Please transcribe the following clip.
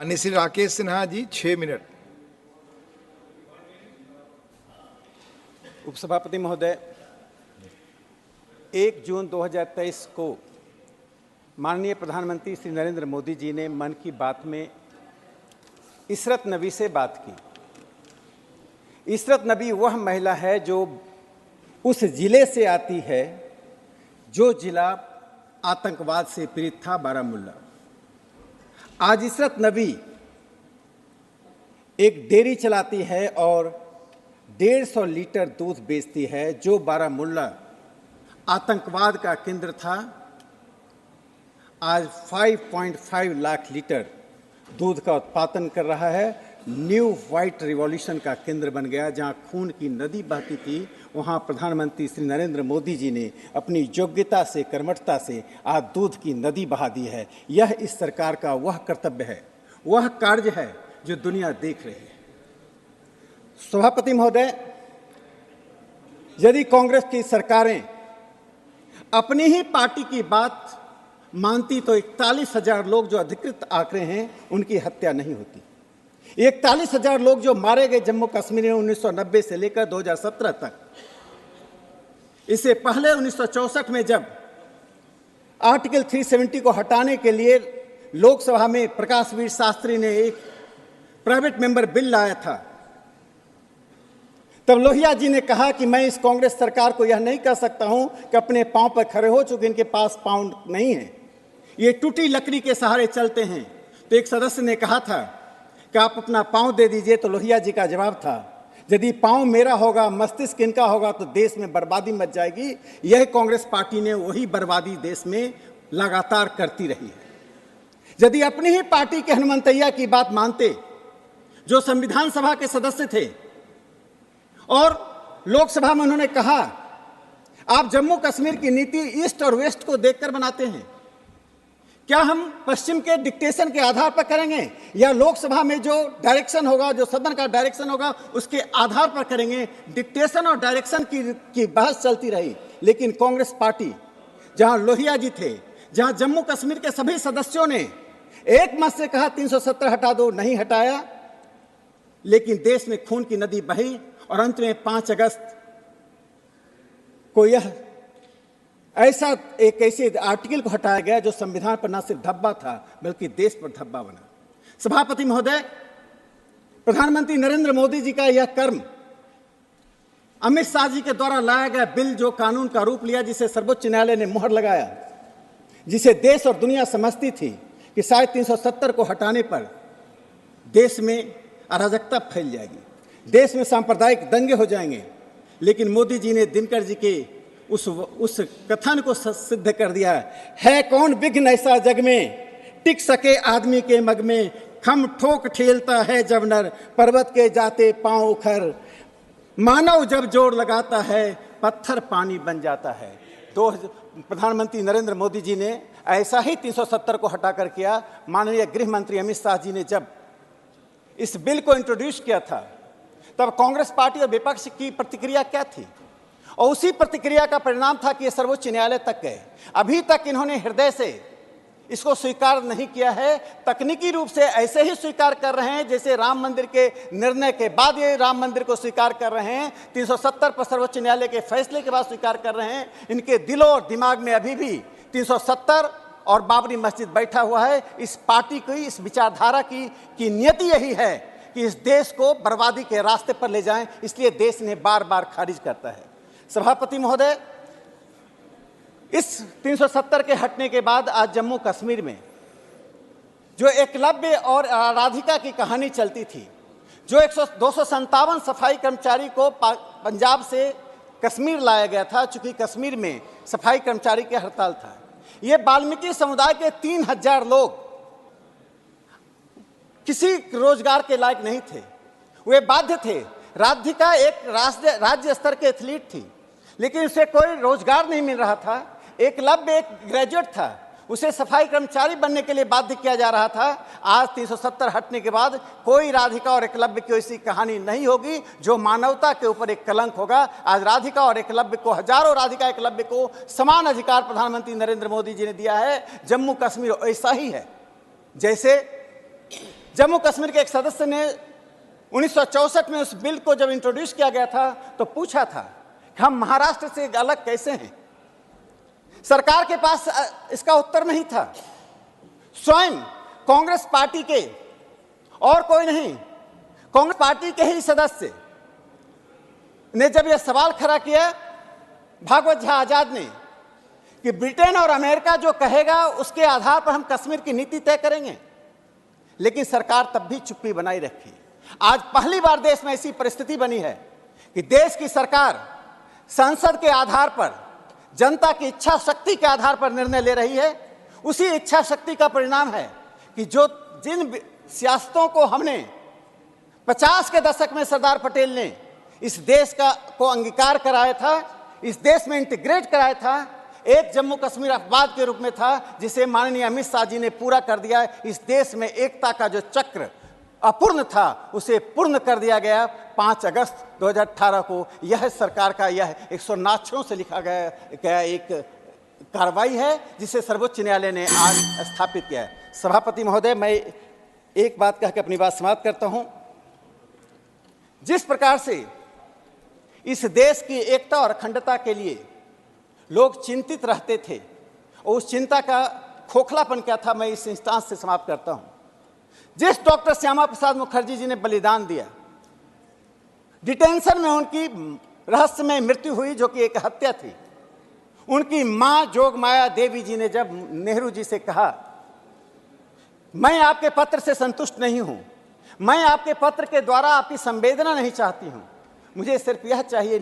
अन्य श्री राकेश सिन्हा जी 6 मिनट। उपसभापति महोदय, 1 जून 2023 को माननीय प्रधानमंत्री श्री नरेंद्र मोदी जी ने मन की बात में इशरत नबी से बात की। इशरत नबी वह महिला है जो उस जिले से आती है जो जिला आतंकवाद से पीड़ित था, बारामूला। आज इशरत नबी एक डेयरी चलाती है और 150 लीटर दूध बेचती है, जो बारामूला आतंकवाद का केंद्र था। आज 5.5 लाख लीटर दूध का उत्पादन कर रहा है। न्यू व्हाइट रिवॉल्यूशन का केंद्र बन गया। जहां खून की नदी बहती थी, वहां प्रधानमंत्री श्री नरेंद्र मोदी जी ने अपनी योग्यता से, कर्मठता से आज दूध की नदी बहा दी है। यह इस सरकार का वह कर्तव्य है, वह कार्य है जो दुनिया देख रही है। सभापति महोदय, यदि कांग्रेस की सरकारें अपनी ही पार्टी की बात मानती तो 41,000 लोग जो अधिकृत आंकड़े हैं उनकी हत्या नहीं होती। 41,000 लोग जो मारे गए जम्मू कश्मीर में 1990 से लेकर 2017 तक। इससे पहले 1964 में जब आर्टिकल 370 को हटाने के लिए लोकसभा में प्रकाश वीर शास्त्री ने एक प्राइवेट मेंबर बिल लाया था, तब लोहिया जी ने कहा कि मैं इस कांग्रेस सरकार को यह नहीं कह सकता हूं कि अपने पांव पर खड़े हो, चूंकि इनके पास पांव नहीं है, ये टूटी लकड़ी के सहारे चलते हैं। तो एक सदस्य ने कहा था कि आप अपना पांव दे दीजिए। तो लोहिया जी का जवाब था, यदि पांव मेरा होगा, मस्तिष्क इनका होगा तो देश में बर्बादी मच जाएगी। यह कांग्रेस पार्टी ने वही बर्बादी देश में लगातार करती रही है। यदि अपनी ही पार्टी के हनुमंतैया की बात मानते, जो संविधान सभा के सदस्य थे और लोकसभा में उन्होंने कहा, आप जम्मू कश्मीर की नीति ईस्ट और वेस्ट को देखकर बनाते हैं, क्या हम पश्चिम के डिक्टेशन के आधार पर करेंगे या लोकसभा में जो डायरेक्शन होगा, जो सदन का डायरेक्शन होगा, उसके आधार पर करेंगे? डिक्टेशन और डायरेक्शन की बहस चलती रही। लेकिन कांग्रेस पार्टी, जहां लोहिया जी थे, जहां जम्मू कश्मीर के सभी सदस्यों ने एक मत से कहा 370 हटा दो, नहीं हटाया। लेकिन देश में खून की नदी बही और अंत में 5 अगस्त को यह ऐसे आर्टिकल को हटाया गया जो संविधान पर न सिर्फ धब्बा था बल्कि देश पर धब्बा बना। सभापति महोदय, प्रधानमंत्री नरेंद्र मोदी जी का यह कर्म, अमित शाह जी के द्वारा लाया गया बिल जो कानून का रूप लिया, जिसे सर्वोच्च न्यायालय ने मुहर लगाया, जिसे देश और दुनिया समझती थी कि शायद 370 को हटाने पर देश में अराजकता फैल जाएगी, देश में सांप्रदायिक दंगे हो जाएंगे। लेकिन मोदी जी ने दिनकर जी के उस कथन को सिद्ध कर दिया है। कौन विघ्न ऐसा जग में, टिक सके आदमी के मग में, खम ठोक ठेलता है जब नर, पर्वत के जाते पांव उखर, मानव जब जोर लगाता है पत्थर पानी बन जाता है। तो प्रधानमंत्री नरेंद्र मोदी जी ने ऐसा ही 370 को हटाकर किया। माननीय गृह मंत्री अमित शाह जी ने जब इस बिल को इंट्रोड्यूस किया था, तब कांग्रेस पार्टी और विपक्ष की प्रतिक्रिया क्या थी? और उसी प्रतिक्रिया का परिणाम था कि ये सर्वोच्च न्यायालय तक गए। अभी तक इन्होंने हृदय से इसको स्वीकार नहीं किया है। तकनीकी रूप से ऐसे ही स्वीकार कर रहे हैं जैसे राम मंदिर के निर्णय के बाद ये राम मंदिर को स्वीकार कर रहे हैं, 370 पर सर्वोच्च न्यायालय के फैसले के बाद स्वीकार कर रहे हैं। इनके दिलों और दिमाग में अभी भी 370 और बाबरी मस्जिद बैठा हुआ है। इस पार्टी की, इस विचारधारा की नियति यही है कि इस देश को बर्बादी के रास्ते पर ले जाएं, इसलिए देश ने बार बार खारिज करता है। सभापति महोदय, इस 370 के हटने के बाद आज जम्मू कश्मीर में जो एकलव्य और राधिका की कहानी चलती थी, जो 257 सफाई कर्मचारी को पंजाब से कश्मीर लाया गया था, चूंकि कश्मीर में सफाई कर्मचारी की हड़ताल था। ये वाल्मीकि समुदाय के 3,000 लोग किसी रोजगार के लायक नहीं थे, वे बाध्य थे। राधिका एक राज्य स्तर के एथलीट थी, लेकिन उसे कोई रोजगार नहीं मिल रहा था। एकलव्य एक ग्रेजुएट था, उसे सफाई कर्मचारी बनने के लिए बाध्य किया जा रहा था। आज 370 हटने के बाद कोई राधिका और एकलव्य की ऐसी कहानी नहीं होगी जो मानवता के ऊपर एक कलंक होगा। आज राधिका और एकलव्य को, हजारों राधिका एकलव्य को समान अधिकार प्रधानमंत्री नरेंद्र मोदी जी ने दिया है। जम्मू कश्मीर ऐसा ही है जैसे जम्मू कश्मीर के एक सदस्य ने 1964 में उस बिल को जब इंट्रोड्यूस किया गया था तो पूछा था कि हम महाराष्ट्र से अलग कैसे हैं। सरकार के पास इसका उत्तर नहीं था। स्वयं कांग्रेस पार्टी के, और कोई नहीं, कांग्रेस पार्टी के ही सदस्य ने जब यह सवाल खड़ा किया भागवत झा आजाद ने कि ब्रिटेन और अमेरिका जो कहेगा उसके आधार पर हम कश्मीर की नीति तय करेंगे, लेकिन सरकार तब भी चुप्पी बनाई रखी। आज पहली बार देश में ऐसी परिस्थिति बनी है कि देश की सरकार संसद के आधार पर, जनता की इच्छा शक्ति के आधार पर निर्णय ले रही है। उसी इच्छा शक्ति का परिणाम है कि जिन सियासतों को हमने 50 के दशक में सरदार पटेल ने इस देश को अंगीकार कराया था, इस देश में इंटीग्रेट कराया था, एक जम्मू कश्मीर अपवाद के रूप में था, जिसे माननीय अमित शाह जी ने पूरा कर दिया। इस देश में एकता का जो चक्र अपूर्ण था उसे पूर्ण कर दिया गया 5 अगस्त 2018 को। यह सरकार का यह 109 अक्षरों से लिखा गया एक कार्रवाई है जिसे सर्वोच्च न्यायालय ने आज स्थापित किया है। सभापति महोदय, मैं एक बात कह के अपनी बात समाप्त करता हूं। जिस प्रकार से इस देश की एकता और अखंडता के लिए लोग चिंतित रहते थे और उस चिंता का खोखलापन क्या था, मैं इस इंस्टांस से समाप्त करता हूं। जिस डॉक्टर श्यामा प्रसाद मुखर्जी जी ने बलिदान दिया, डिटेंशन में उनकी रहस्यमय मृत्यु हुई जो कि एक हत्या थी। उनकी मां जोगमाया देवी जी ने जब नेहरू जी से कहा, मैं आपके पत्र से संतुष्ट नहीं हूं, मैं आपके पत्र के द्वारा आपकी संवेदना नहीं चाहती हूं, मुझे सिर्फ यह चाहिए